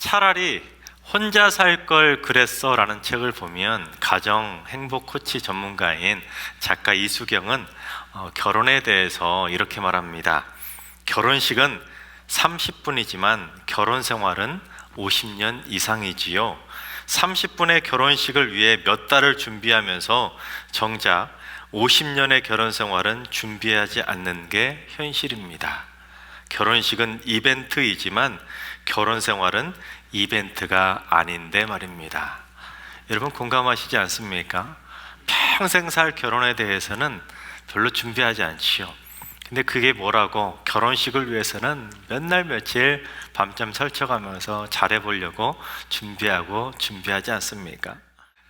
차라리 혼자 살 걸 그랬어 라는 책을 보면 가정 행복 코치 전문가인 작가 이수경은 결혼에 대해서 이렇게 말합니다. 결혼식은 30분이지만 결혼 생활은 50년 이상이지요. 30분의 결혼식을 위해 몇 달을 준비하면서 정작 50년의 결혼 생활은 준비하지 않는 게 현실입니다. 결혼식은 이벤트이지만 결혼 생활은 이벤트가 아닌데 말입니다. 여러분 공감하시지 않습니까? 평생 살 결혼에 대해서는 별로 준비하지 않지요. 근데 그게 뭐라고 결혼식을 위해서는 몇 날 며칠 밤잠 설쳐가면서 잘해보려고 준비하지 않습니까?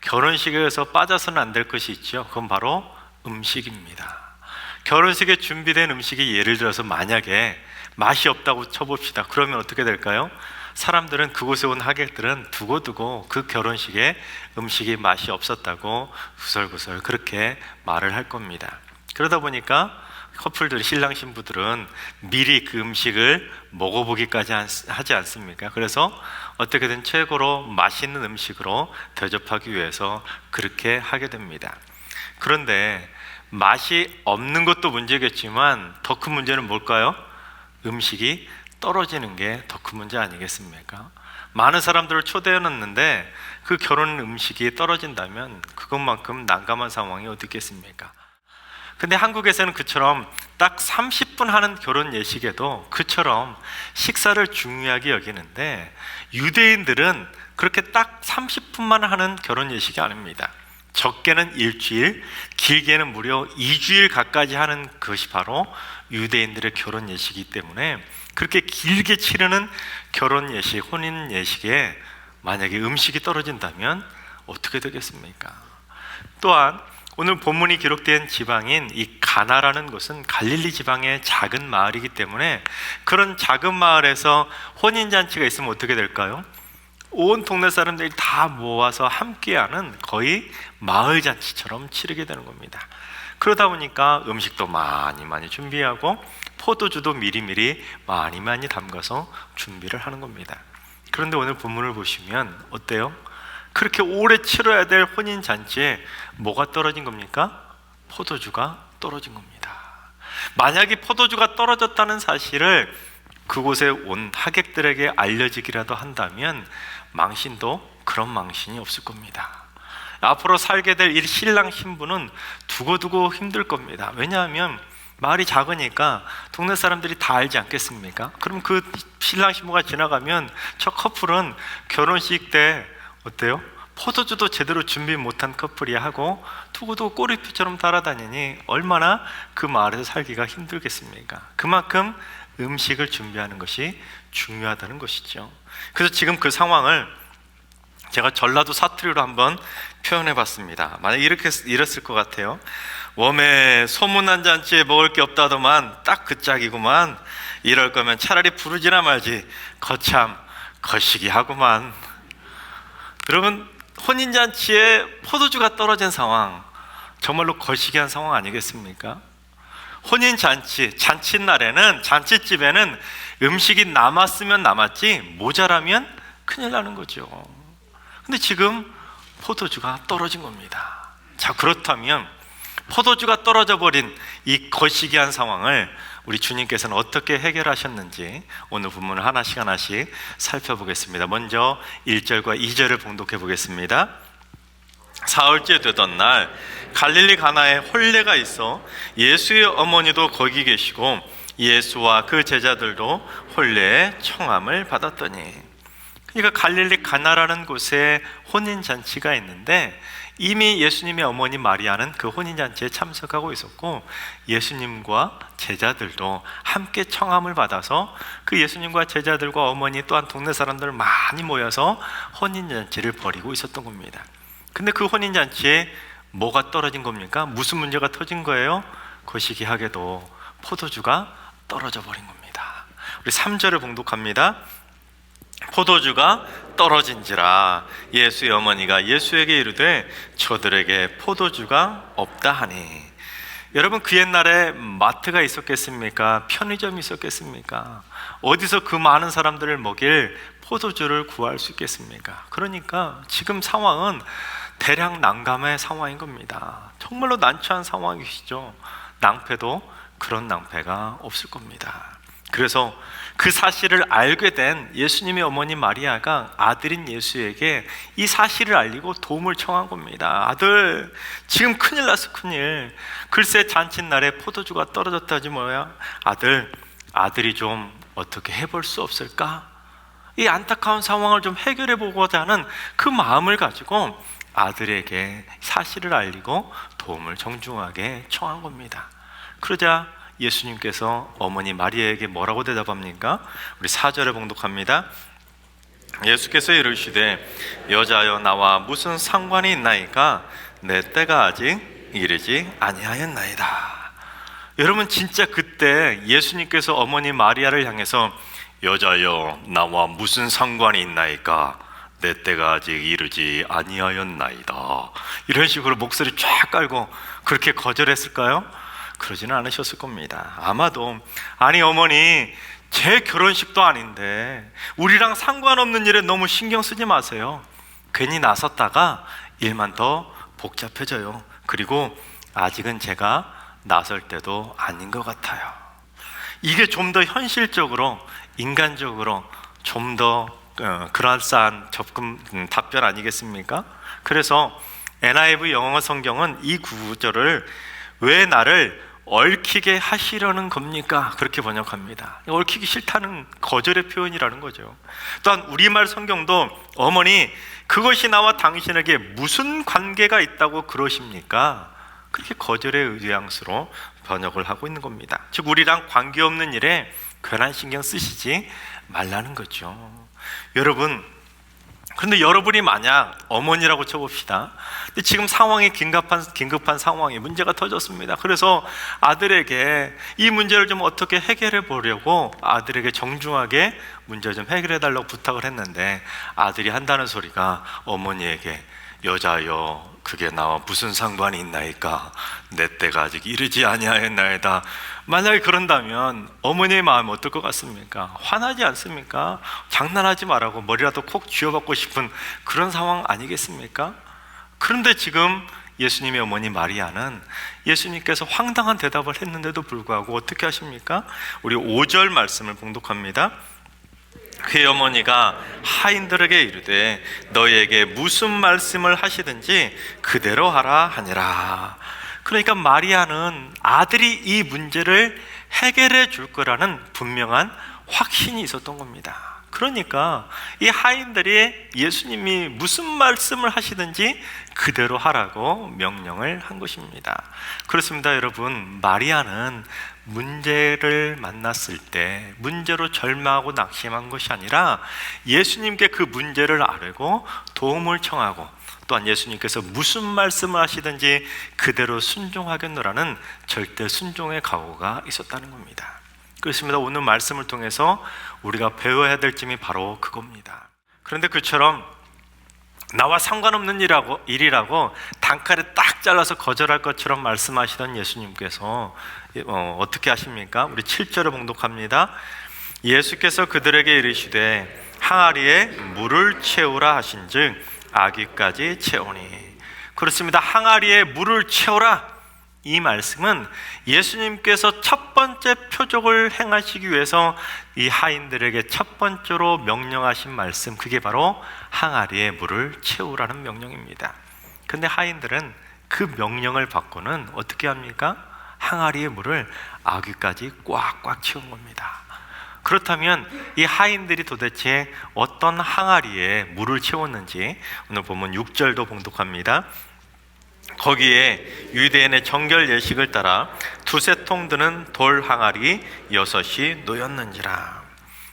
결혼식에서 빠져서는 안 될 것이 있죠. 그건 바로 음식입니다. 결혼식에 준비된 음식이 예를 들어서 만약에 맛이 없다고 쳐봅시다. 그러면 어떻게 될까요? 사람들은 그곳에 온 하객들은 두고두고 그 결혼식에 음식이 맛이 없었다고 구설구설 그렇게 말을 할 겁니다. 그러다 보니까 커플들, 신랑 신부들은 미리 그 음식을 먹어보기까지 하지 않습니까? 그래서 어떻게든 최고로 맛있는 음식으로 대접하기 위해서 그렇게 하게 됩니다. 그런데 맛이 없는 것도 문제겠지만 더 큰 문제는 뭘까요? 음식이 떨어지는 게 더 큰 문제 아니겠습니까? 많은 사람들을 초대해놨는데 그 결혼 음식이 떨어진다면 그것만큼 난감한 상황이 어디 있겠습니까? 근데 한국에서는 그처럼 딱 30분 하는 결혼 예식에도 그처럼 식사를 중요하게 여기는데 유대인들은 그렇게 딱 30분만 하는 결혼 예식이 아닙니다. 적게는 일주일, 길게는 무려 2주일 가까이 하는 것이 바로 유대인들의 결혼 예식이기 때문에 그렇게 길게 치르는 결혼 예식, 혼인 예식에 만약에 음식이 떨어진다면 어떻게 되겠습니까? 또한 오늘 본문이 기록된 지방인 이 가나라는 곳은 갈릴리 지방의 작은 마을이기 때문에 그런 작은 마을에서 혼인잔치가 있으면 어떻게 될까요? 온 동네 사람들이 다 모아서 함께하는 거의 마을잔치처럼 치르게 되는 겁니다. 그러다 보니까 음식도 많이 준비하고 포도주도 미리미리 많이 담가서 준비를 하는 겁니다. 그런데 오늘 본문을 보시면 어때요? 그렇게 오래 치러야 될 혼인잔치에 뭐가 떨어진 겁니까? 포도주가 떨어진 겁니다. 만약에 포도주가 떨어졌다는 사실을 그곳에 온 하객들에게 알려지기라도 한다면 망신도 그런 망신이 없을 겁니다. 앞으로 살게 될 이 신랑 신부는 두고두고 힘들 겁니다. 왜냐하면 마을이 작으니까 동네 사람들이 다 알지 않겠습니까? 그럼 그 신랑 신부가 지나가면 저 커플은 결혼식 때 어때요? 포도주도 제대로 준비 못한 커플이야 하고 두고두고 꼬리표처럼 따라다니니 얼마나 그 마을에서 살기가 힘들겠습니까? 그만큼 음식을 준비하는 것이 중요하다는 것이죠. 그래서 지금 그 상황을 제가 전라도 사투리로 한번 표현해 봤습니다. 만약 이랬을 것 같아요. 웜에 소문난 잔치에 먹을 게 없다더만 딱 그 짝이구만. 이럴 거면 차라리 부르지나 말지. 거참 거시기 하구만. 여러분, 혼인잔치에 포도주가 떨어진 상황, 정말로 거시기한 상황 아니겠습니까? 혼인잔치, 잔칫날에는, 잔치집에는 음식이 남았으면 남았지 모자라면 큰일 나는 거죠. 근데 지금 포도주가 떨어진 겁니다. 자, 그렇다면 포도주가 떨어져 버린 이 거시기한 상황을 우리 주님께서는 어떻게 해결하셨는지 오늘 본문을 하나씩 살펴보겠습니다. 먼저 1절과 2절을 봉독해 보겠습니다. 사흘째 되던 날 갈릴리 가나에 혼례가 있어 예수의 어머니도 거기 계시고 예수와 그 제자들도 혼례의 청함을 받았더니, 그러니까 갈릴리 가나라는 곳에 혼인잔치가 있는데 이미 예수님의 어머니 마리아는 그 혼인잔치에 참석하고 있었고 예수님과 제자들도 함께 청함을 받아서 그 예수님과 제자들과 어머니 또한 동네 사람들 많이 모여서 혼인잔치를 벌이고 있었던 겁니다. 근데 그 혼인잔치에 뭐가 떨어진 겁니까? 무슨 문제가 터진 거예요? 거시기하게도 포도주가 떨어져 버린 겁니다. 우리 3절을 봉독합니다. 포도주가 떨어진지라 예수의 어머니가 예수에게 이르되 저들에게 포도주가 없다 하니. 여러분, 그 옛날에 마트가 있었겠습니까? 편의점이 있었겠습니까? 어디서 그 많은 사람들을 먹일 포도주를 구할 수 있겠습니까? 그러니까 지금 상황은 대량 난감의 상황인 겁니다. 정말로 난처한 상황이시죠. 낭패도 그런 낭패가 없을 겁니다. 그래서 그 사실을 알게 된 예수님의 어머니 마리아가 아들인 예수에게 이 사실을 알리고 도움을 청한 겁니다. 아들, 지금 큰일 났어, 큰일. 글쎄 잔칫날에 포도주가 떨어졌다지 뭐야. 아들이 좀 어떻게 해볼 수 없을까? 이 안타까운 상황을 좀 해결해 보고자 하는 그 마음을 가지고 아들에게 사실을 알리고 도움을 정중하게 청한 겁니다. 그러자 예수님께서 어머니 마리아에게 뭐라고 대답합니까? 우리 4절에 봉독합니다. 예수께서 이르시되 여자여 나와 무슨 상관이 있나이까? 내 때가 아직 이르지 아니하였나이다. 여러분, 진짜 그때 예수님께서 어머니 마리아를 향해서 여자여 나와 무슨 상관이 있나이까? 내 때가 아직 이르지 아니하였나이다. 이런 식으로 목소리 쫙 깔고 그렇게 거절했을까요? 그러지는 않으셨을 겁니다. 아마도 아니 어머니, 제 결혼식도 아닌데 우리랑 상관없는 일에 너무 신경 쓰지 마세요. 괜히 나섰다가 일만 더 복잡해져요. 그리고 아직은 제가 나설 때도 아닌 것 같아요. 이게 좀 더 현실적으로, 인간적으로 좀 더 그럴싸한 답변 아니겠습니까? 그래서 NIV 영어 성경은 이 구절을 왜 나를 얽히게 하시려는 겁니까? 그렇게 번역합니다. 얽히기 싫다는 거절의 표현이라는 거죠. 또한 우리말 성경도 어머니, 그것이 나와 당신에게 무슨 관계가 있다고 그러십니까? 그렇게 거절의 뉘앙스로 번역을 하고 있는 겁니다. 즉 우리랑 관계없는 일에 괜한 신경 쓰시지 말라는 거죠. 여러분, 그런데 여러분이 만약 어머니라고 쳐봅시다. 근데 지금 상황이 긴급한 상황이 문제가 터졌습니다. 그래서 아들에게 이 문제를 좀 어떻게 해결해 보려고 아들에게 정중하게 문제 좀 해결해 달라고 부탁을 했는데 아들이 한다는 소리가 어머니에게 여자여 그게 나와 무슨 상관이 있나이까? 내 때가 아직 이르지 아니하였나이다. 만약에 그런다면 어머니의 마음이 어떨 것 같습니까? 화나지 않습니까? 장난하지 말라고 머리라도 콕 쥐어받고 싶은 그런 상황 아니겠습니까? 그런데 지금 예수님의 어머니 마리아는 예수님께서 황당한 대답을 했는데도 불구하고 어떻게 하십니까? 우리 5절 말씀을 봉독합니다. 그의 어머니가 하인들에게 이르되 너희에게 무슨 말씀을 하시든지 그대로 하라 하니라. 그러니까 마리아는 아들이 이 문제를 해결해 줄 거라는 분명한 확신이 있었던 겁니다. 그러니까 이 하인들이 예수님이 무슨 말씀을 하시든지 그대로 하라고 명령을 한 것입니다. 그렇습니다, 여러분. 마리아는 문제를 만났을 때 문제로 절망하고 낙심한 것이 아니라 예수님께 그 문제를 알고 도움을 청하고 또한 예수님께서 무슨 말씀을 하시든지 그대로 순종하겠노라는 절대 순종의 각오가 있었다는 겁니다. 그렇습니다. 오늘 말씀을 통해서 우리가 배워야 될 점이 바로 그겁니다. 그런데 그처럼 나와 상관없는 일이라고 단칼에 딱 잘라서 거절할 것처럼 말씀하시던 예수님께서 어떻게 하십니까? 우리 7절을 봉독합니다. 예수께서 그들에게 이르시되 항아리에 물을 채우라 하신즉 아기까지 채우니. 그렇습니다. 항아리에 물을 채우라. 이 말씀은 예수님께서 첫 번째 표적을 행하시기 위해서 이 하인들에게 첫 번째로 명령하신 말씀, 그게 바로 항아리에 물을 채우라는 명령입니다. 근데 하인들은 그 명령을 받고는 어떻게 합니까? 항아리에 물을 아기까지 꽉꽉 채운 겁니다. 그렇다면 이 하인들이 도대체 어떤 항아리에 물을 채웠는지 오늘 보면 6절도 봉독합니다. 거기에 유대인의 정결 예식을 따라 두세 통 드는 돌 항아리 6이 놓였는지라.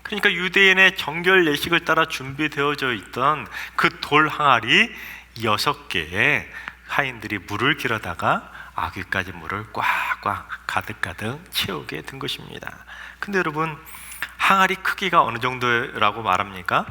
그러니까 유대인의 정결 예식을 따라 준비되어져 있던 그 돌 항아리 6개에 하인들이 물을 길어다가 아기까지 물을 꽉꽉 가득가득 채우게 된 것입니다. 근데 여러분, 항아리 크기가 어느 정도라고 말합니까?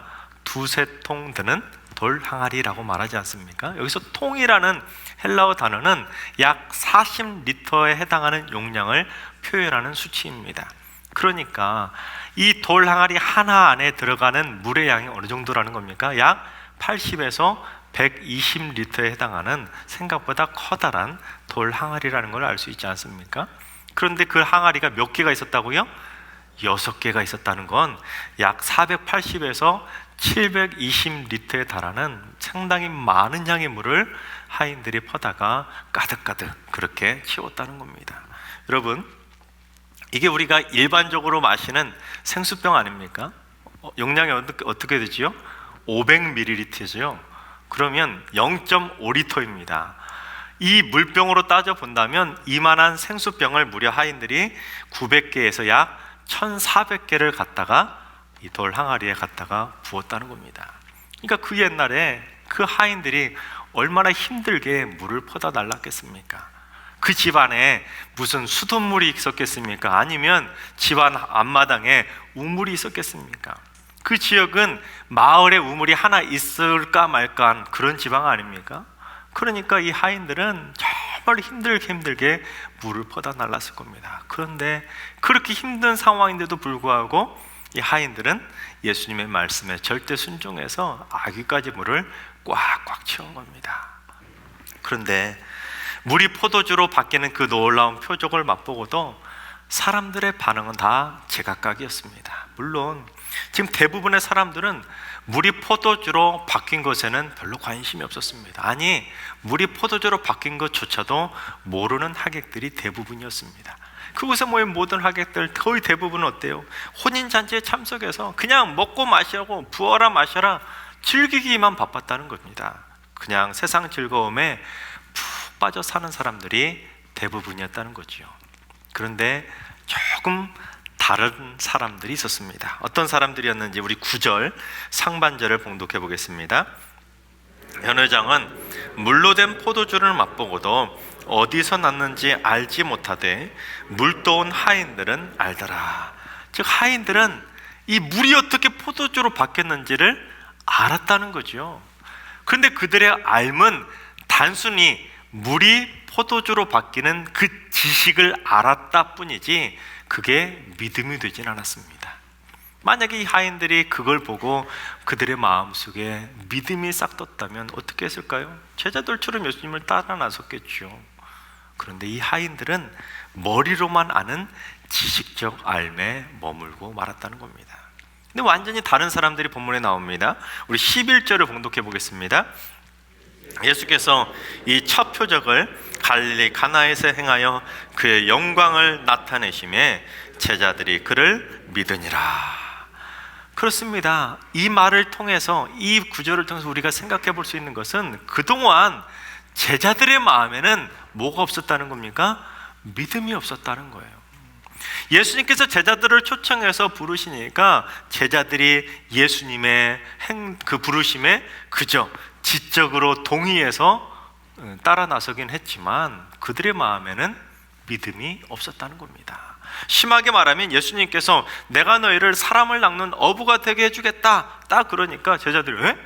두세 통 드는 돌 항아리라고 말하지 않습니까? 여기서 통이라는 헬라어 단어는 약 40리터에 해당하는 용량을 표현하는 수치입니다. 그러니까 이 돌 항아리 하나 안에 들어가는 물의 양이 어느 정도라는 겁니까? 약 80에서 120리터에 해당하는 생각보다 커다란 돌 항아리라는 걸 알 수 있지 않습니까? 그런데 그 항아리가 몇 개가 있었다고요? 6개가 있었다는 건 약 480에서 720리터에 달하는 상당히 많은 양의 물을 하인들이 퍼다가 가득가득 그렇게 채웠다는 겁니다. 여러분, 이게 우리가 일반적으로 마시는 생수병 아닙니까? 용량이 어떻게 되지요? 500ml죠. 그러면 0.5리터입니다. 이 물병으로 따져 본다면 이만한 생수병을 무려 하인들이 900개에서 약 1400개를 갖다가 이 돌 항아리에 갖다가 부었다는 겁니다. 그러니까 그 옛날에 그 하인들이 얼마나 힘들게 물을 퍼다 날랐겠습니까? 그 집안에 무슨 수돗물이 있었겠습니까? 아니면 집안 앞마당에 우물이 있었겠습니까? 그 지역은 마을에 우물이 하나 있을까 말까 그런 지방 아닙니까? 그러니까 이 하인들은 정말 힘들게 물을 퍼다 날랐을 겁니다. 그런데 그렇게 힘든 상황인데도 불구하고 이 하인들은 예수님의 말씀에 절대 순종해서 아귀까지 물을 꽉꽉 채운 겁니다. 그런데 물이 포도주로 바뀌는 그 놀라운 표적을 맛보고도 사람들의 반응은 다 제각각이었습니다. 물론 지금 대부분의 사람들은 물이 포도주로 바뀐 것에는 별로 관심이 없었습니다. 아니, 물이 포도주로 바뀐 것조차도 모르는 하객들이 대부분이었습니다. 그곳에 모인 모든 하객들 거의 대부분은 어때요? 혼인잔치에 참석해서 그냥 먹고 마시라고 부어라 마셔라 즐기기만 바빴다는 겁니다. 그냥 세상 즐거움에 푹 빠져 사는 사람들이 대부분이었다는 거죠. 그런데 조금 다른 사람들이 있었습니다. 어떤 사람들이었는지 우리 9절 상반절을 봉독해 보겠습니다. 연회장은 물로 된 포도주를 맛보고도 어디서 났는지 알지 못하되 물도온 하인들은 알더라. 즉 하인들은 이 물이 어떻게 포도주로 바뀌었는지를 알았다는 거죠. 그런데 그들의 알은 단순히 물이 포도주로 바뀌는 그 지식을 알았다 뿐이지 그게 믿음이 되진 않았습니다. 만약에 이 하인들이 그걸 보고 그들의 마음속에 믿음이 싹 떴다면 어떻게 했을까요? 제자들처럼 예수님을 따라 나섰겠죠. 그런데 이 하인들은 머리로만 아는 지식적 알에 머물고 말았다는 겁니다. 근데 완전히 다른 사람들이 본문에 나옵니다. 우리 11절을 봉독해 보겠습니다. 예수께서 이 첫 표적을 갈릴리 가나에서 행하여 그의 영광을 나타내심에 제자들이 그를 믿으니라. 그렇습니다. 이 말을 통해서, 이 구절을 통해서 우리가 생각해 볼 수 있는 것은 그동안 제자들의 마음에는 뭐가 없었다는 겁니까? 믿음이 없었다는 거예요. 예수님께서 제자들을 초청해서 부르시니까 제자들이 예수님의 그 부르심에 그저 지적으로 동의해서 따라 나서긴 했지만 그들의 마음에는 믿음이 없었다는 겁니다. 심하게 말하면 예수님께서 내가 너희를 사람을 낚는 어부가 되게 해주겠다 딱 그러니까 제자들이 왜?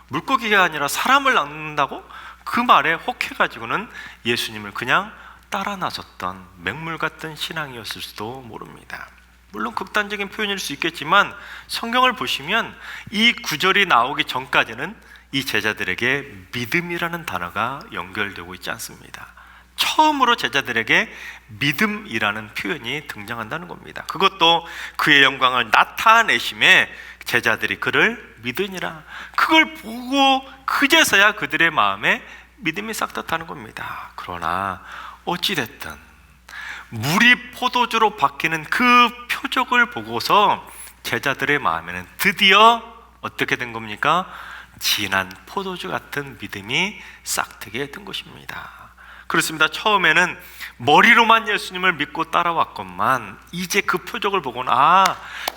물고기가 아니라 사람을 낚는다고? 그 말에 혹해가지고는 예수님을 그냥 따라 나섰던 맹물 같은 신앙이었을 수도 모릅니다. 물론 극단적인 표현일 수 있겠지만 성경을 보시면 이 구절이 나오기 전까지는 이 제자들에게 믿음이라는 단어가 연결되고 있지 않습니다. 처음으로 제자들에게 믿음이라는 표현이 등장한다는 겁니다. 그것도 그의 영광을 나타내심에 제자들이 그를 믿으니라. 그걸 보고 그제서야 그들의 마음에 믿음이 싹 떴다는 겁니다. 그러나 어찌됐든 물이 포도주로 바뀌는 그 표적을 보고서 제자들의 마음에는 드디어 어떻게 된 겁니까? 진한 포도주 같은 믿음이 싹트게 된 것입니다. 그렇습니다. 처음에는 머리로만 예수님을 믿고 따라왔건만 이제 그 표적을 보고는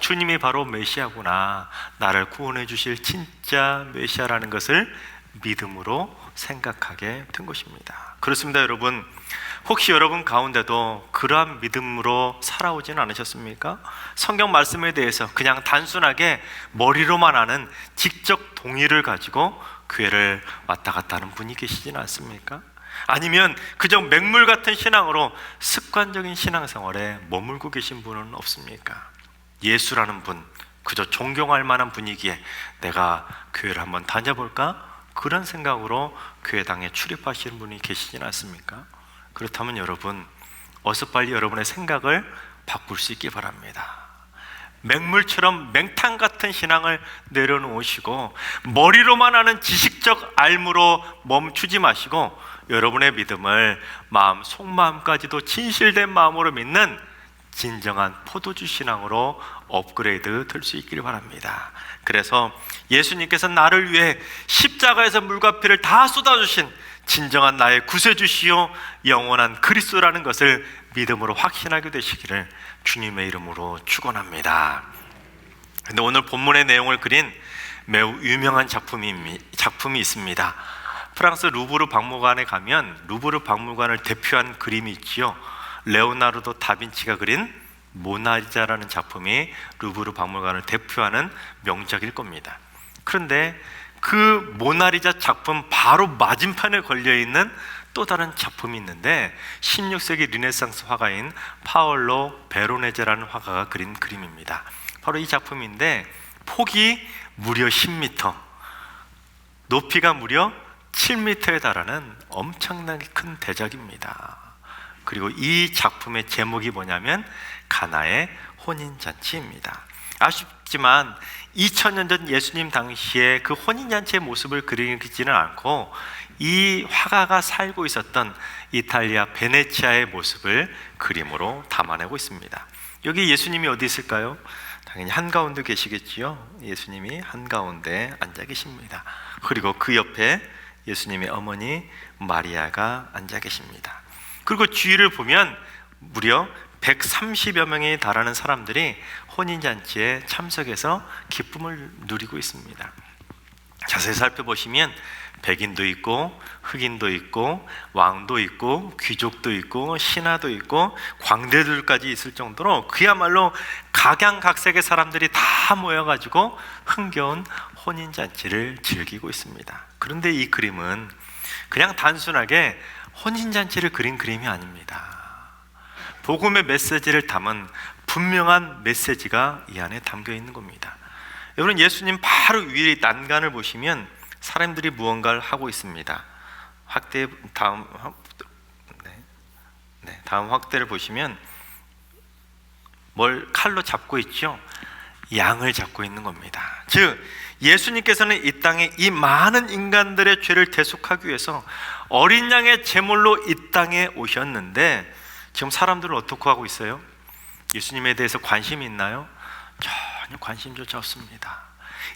주님이 바로 메시아구나, 나를 구원해 주실 진짜 메시아라는 것을 믿음으로 생각하게 된 것입니다. 그렇습니다. 여러분, 혹시 여러분 가운데도 그러한 믿음으로 살아오지는 않으셨습니까? 성경 말씀에 대해서 그냥 단순하게 머리로만 아는 지적 동의를 가지고 교회를 왔다 갔다 하는 분이 계시지는 않습니까? 아니면 그저 맹물 같은 신앙으로 습관적인 신앙생활에 머물고 계신 분은 없습니까? 예수라는 분, 그저 존경할 만한 분위기에 내가 교회를 한번 다녀볼까? 그런 생각으로 교회당에 출입하시는 분이 계시지는 않습니까? 그렇다면 여러분, 어서 빨리 여러분의 생각을 바꿀 수 있기 바랍니다. 맹물처럼 맹탕 같은 신앙을 내려놓으시고 머리로만 하는 지식적 알무로 멈추지 마시고 여러분의 믿음을 마음, 속마음까지도 진실된 마음으로 믿는 진정한 포도주 신앙으로 업그레이드 될 수 있기를 바랍니다. 그래서 예수님께서 나를 위해 십자가에서 물과 피를 다 쏟아주신 진정한 나의 구세주시요 영원한 그리스도라는 것을 믿음으로 확신하게 되시기를 주님의 이름으로 축원합니다. 근데 오늘 본문의 내용을 그린 매우 유명한 작품이 있습니다. 프랑스 루브르 박물관에 가면 루브르 박물관을 대표한 그림이 있지요. 레오나르도 다빈치가 그린 모나리자라는 작품이 루브르 박물관을 대표하는 명작일 겁니다. 그런데 그 모나리자 작품 바로 맞은편에 걸려있는 또 다른 작품이 있는데 16세기 르네상스 화가인 파올로 베로네제라는 화가가 그린 그림입니다. 바로 이 작품인데 폭이 무려 10m, 높이가 무려 7m에 달하는 엄청나게 큰 대작입니다. 그리고 이 작품의 제목이 뭐냐면 가나의 혼인잔치입니다. 아쉽지만 2000년 전 예수님 당시에 그 혼인잔치의 모습을 그리지는 않고 이 화가가 살고 있었던 이탈리아 베네치아의 모습을 그림으로 담아내고 있습니다. 여기 예수님이 어디 있을까요? 당연히 한가운데 계시겠지요. 예수님이 한가운데 앉아 계십니다. 그리고 그 옆에 예수님의 어머니 마리아가 앉아 계십니다. 그리고 주위를 보면 무려 130여 명에 달하는 사람들이 혼인잔치에 참석해서 기쁨을 누리고 있습니다. 자세히 살펴보시면 백인도 있고 흑인도 있고 왕도 있고 귀족도 있고 신하도 있고 광대들까지 있을 정도로 그야말로 각양각색의 사람들이 다 모여가지고 흥겨운 혼인잔치를 즐기고 있습니다. 그런데 이 그림은 그냥 단순하게 혼인잔치를 그린 그림이 아닙니다. 복음의 메시지를 담은 분명한 메시지가 이 안에 담겨 있는 겁니다. 여러분, 예수님 바로 위에 난간을 보시면 사람들이 무언가를 하고 있습니다. 다음 확대를 보시면 뭘 칼로 잡고 있죠? 양을 잡고 있는 겁니다. 즉 예수님께서는 이 땅에 이 많은 인간들의 죄를 대속하기 위해서 어린 양의 제물로 이 땅에 오셨는데 지금 사람들은 어떻게 하고 있어요? 예수님에 대해서 관심이 있나요? 전혀 관심조차 없습니다.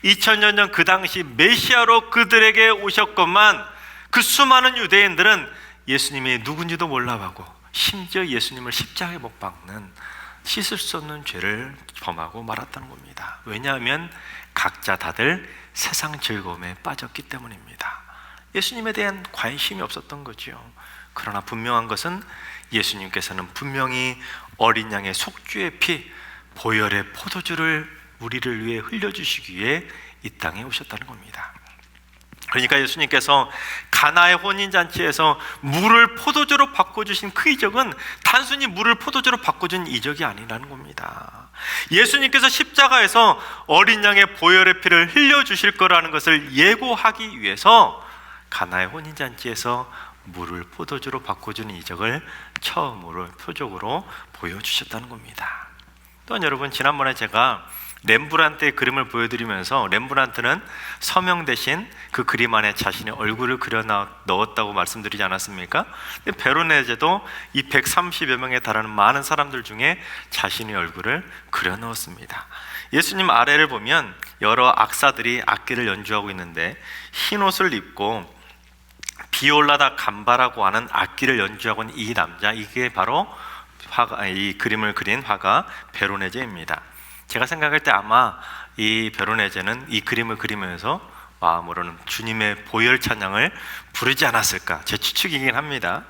2000년 전 그 당시 메시아로 그들에게 오셨건만 그 수많은 유대인들은 예수님이 누군지도 몰라하고 심지어 예수님을 십자가에 못 박는 씻을 수 없는 죄를 범하고 말았다는 겁니다. 왜냐하면 각자 다들 세상 즐거움에 빠졌기 때문입니다. 예수님에 대한 관심이 없었던 거죠. 그러나 분명한 것은 예수님께서는 분명히 어린 양의 속죄의 피, 보혈의 포도주를 우리를 위해 흘려주시기 위해 이 땅에 오셨다는 겁니다. 그러니까 예수님께서 가나의 혼인잔치에서 물을 포도주로 바꿔주신 그 이적은 단순히 물을 포도주로 바꿔준 이적이 아니라는 겁니다. 예수님께서 십자가에서 어린 양의 보혈의 피를 흘려주실 거라는 것을 예고하기 위해서 가나의 혼인잔치에서 물을 포도주로 바꿔주는 이적을 처음으로 표적으로 보여주셨다는 겁니다. 또한 여러분, 지난번에 제가 렘브란트의 그림을 보여드리면서 렘브란트는 서명 대신 그 그림 안에 자신의 얼굴을 그려 넣었다고 말씀드리지 않았습니까? 근데 베로네제도 이 130여 명에 달하는 많은 사람들 중에 자신의 얼굴을 그려 넣었습니다. 예수님 아래를 보면 여러 악사들이 악기를 연주하고 있는데 흰 옷을 입고 비올라다 감바라고 하는 악기를 연주하고 있는 이 남자, 이게 바로 이 그림을 그린 화가 베로네제입니다. 제가 생각할 때 아마 이 베로네제는 이 그림을 그리면서 마음으로는 주님의 보혈 찬양을 부르지 않았을까, 제 추측이긴 합니다.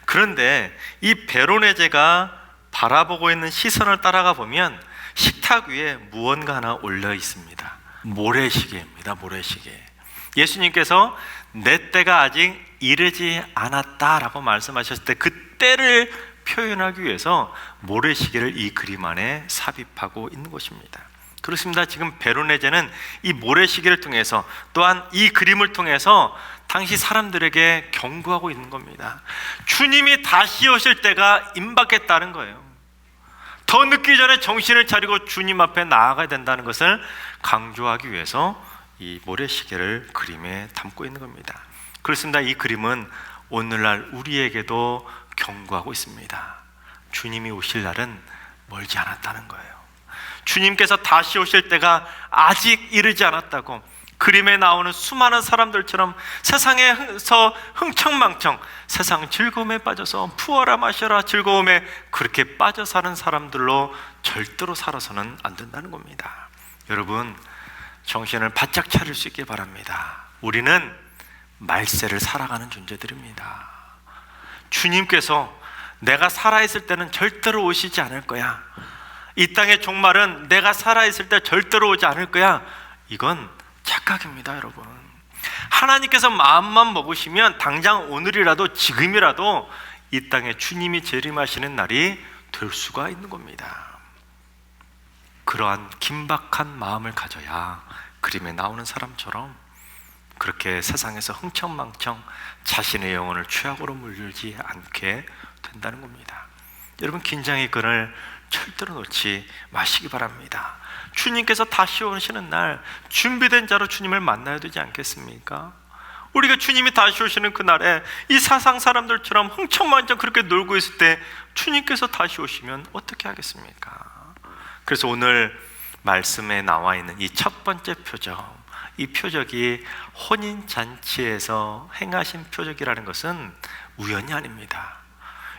그런데 이 베로네제가 바라보고 있는 시선을 따라가 보면 식탁 위에 무언가 하나 올려 있습니다. 모래시계입니다. 모래시계. 예수님께서 내 때가 아직 이르지 않았다라고 말씀하셨을 때 그 때를 표현하기 위해서 모래시계를 이 그림 안에 삽입하고 있는 것입니다. 그렇습니다. 지금 베로네제는 이 모래시계를 통해서 또한 이 그림을 통해서 당시 사람들에게 경고하고 있는 겁니다. 주님이 다시 오실 때가 임박했다는 거예요. 더 늦기 전에 정신을 차리고 주님 앞에 나아가야 된다는 것을 강조하기 위해서 이 모래시계를 그림에 담고 있는 겁니다. 그렇습니다. 이 그림은 오늘날 우리에게도 경고하고 있습니다. 주님이 오실 날은 멀지 않았다는 거예요. 주님께서 다시 오실 때가 아직 이르지 않았다고, 그림에 나오는 수많은 사람들처럼 세상에서 흥청망청 세상 즐거움에 빠져서 부어라 마셔라 즐거움에 그렇게 빠져 사는 사람들로 절대로 살아서는 안 된다는 겁니다. 여러분, 정신을 바짝 차릴 수 있길 바랍니다. 우리는 말세를 살아가는 존재들입니다. 주님께서 내가 살아있을 때는 절대로 오시지 않을 거야, 이 땅의 종말은 내가 살아있을 때 절대로 오지 않을 거야, 이건 착각입니다. 여러분, 하나님께서 마음만 먹으시면 당장 오늘이라도 지금이라도 이 땅에 주님이 재림하시는 날이 될 수가 있는 겁니다. 그러한 긴박한 마음을 가져야 그림에 나오는 사람처럼 그렇게 세상에서 흥청망청 자신의 영혼을 죄악으로 물들지 않게 된다는 겁니다. 여러분, 긴장의 끈을 절대로 놓지 마시기 바랍니다. 주님께서 다시 오시는 날 준비된 자로 주님을 만나야 되지 않겠습니까? 우리가 주님이 다시 오시는 그날에 이 세상 사람들처럼 흥청망청 그렇게 놀고 있을 때 주님께서 다시 오시면 어떻게 하겠습니까? 그래서 오늘 말씀에 나와 있는 이 첫 번째 표적, 이 표적이 혼인잔치에서 행하신 표적이라는 것은 우연이 아닙니다.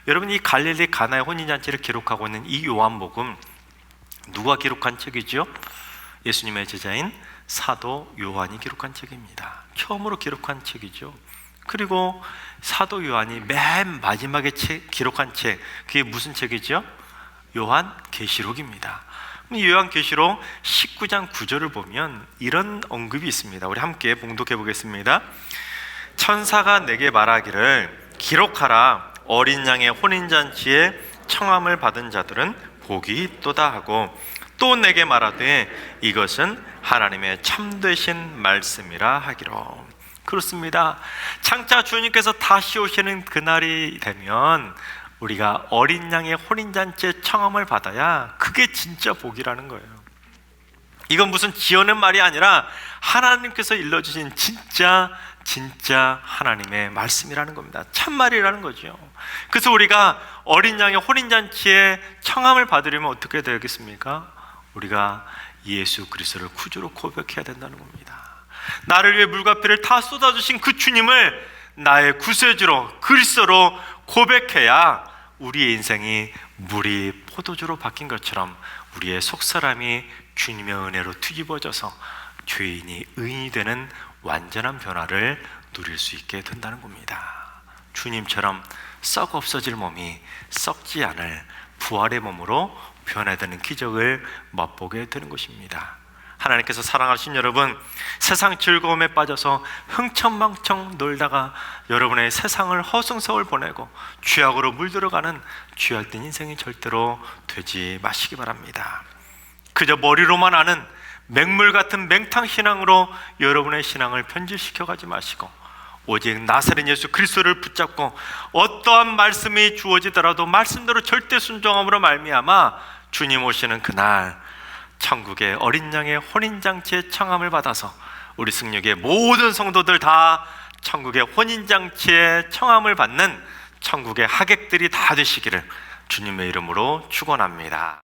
여러분, 이 갈릴리 가나의 혼인잔치를 기록하고 있는 이 요한복음, 누가 기록한 책이죠? 예수님의 제자인 사도 요한이 기록한 책입니다. 처음으로 기록한 책이죠. 그리고 사도 요한이 맨 마지막에 기록한 책, 그게 무슨 책이죠? 요한계시록입니다. 요한계시록 19장 9절을 보면 이런 언급이 있습니다. 우리 함께 봉독해 보겠습니다. 천사가 내게 말하기를 기록하라, 어린 양의 혼인잔치에 청함을 받은 자들은 복이 있도다 하고, 또 내게 말하되 이것은 하나님의 참되신 말씀이라 하기로. 그렇습니다. 장차 주님께서 다시 오시는 그날이 되면 우리가 어린 양의 혼인잔치에 청함을 받아야 그게 진짜 복이라는 거예요. 이건 무슨 지어낸 말이 아니라 하나님께서 일러주신 진짜 하나님의 말씀이라는 겁니다. 참말이라는 거죠. 그래서 우리가 어린 양의 혼인잔치에 청함을 받으려면 어떻게 되겠습니까? 우리가 예수 그리스도를 구주로 고백해야 된다는 겁니다. 나를 위해 물과 피를 다 쏟아주신 그 주님을 나의 구세주로 그리스도로 고백해야 우리의 인생이 물이 포도주로 바뀐 것처럼 우리의 속사람이 주님의 은혜로 뒤집어져서 죄인이 의인이 되는 완전한 변화를 누릴 수 있게 된다는 겁니다. 주님처럼 썩 없어질 몸이 썩지 않을 부활의 몸으로 변화되는 기적을 맛보게 되는 것입니다. 하나님께서 사랑하신 여러분, 세상 즐거움에 빠져서 흥청망청 놀다가 여러분의 세상을 허송세월 보내고 죄악으로 물들어가는 죄악된 인생이 절대로 되지 마시기 바랍니다. 그저 머리로만 아는 맹물 같은 맹탕신앙으로 여러분의 신앙을 변질시켜 가지 마시고 오직 나사렛 예수 그리스도를 붙잡고 어떠한 말씀이 주어지더라도 말씀대로 절대 순종함으로 말미암아 주님 오시는 그날 천국의 어린 양의 혼인잔치의 청함을 받아서 우리 승역의 모든 성도들 다 천국의 혼인잔치의 청함을 받는 천국의 하객들이 다 되시기를 주님의 이름으로 축원합니다.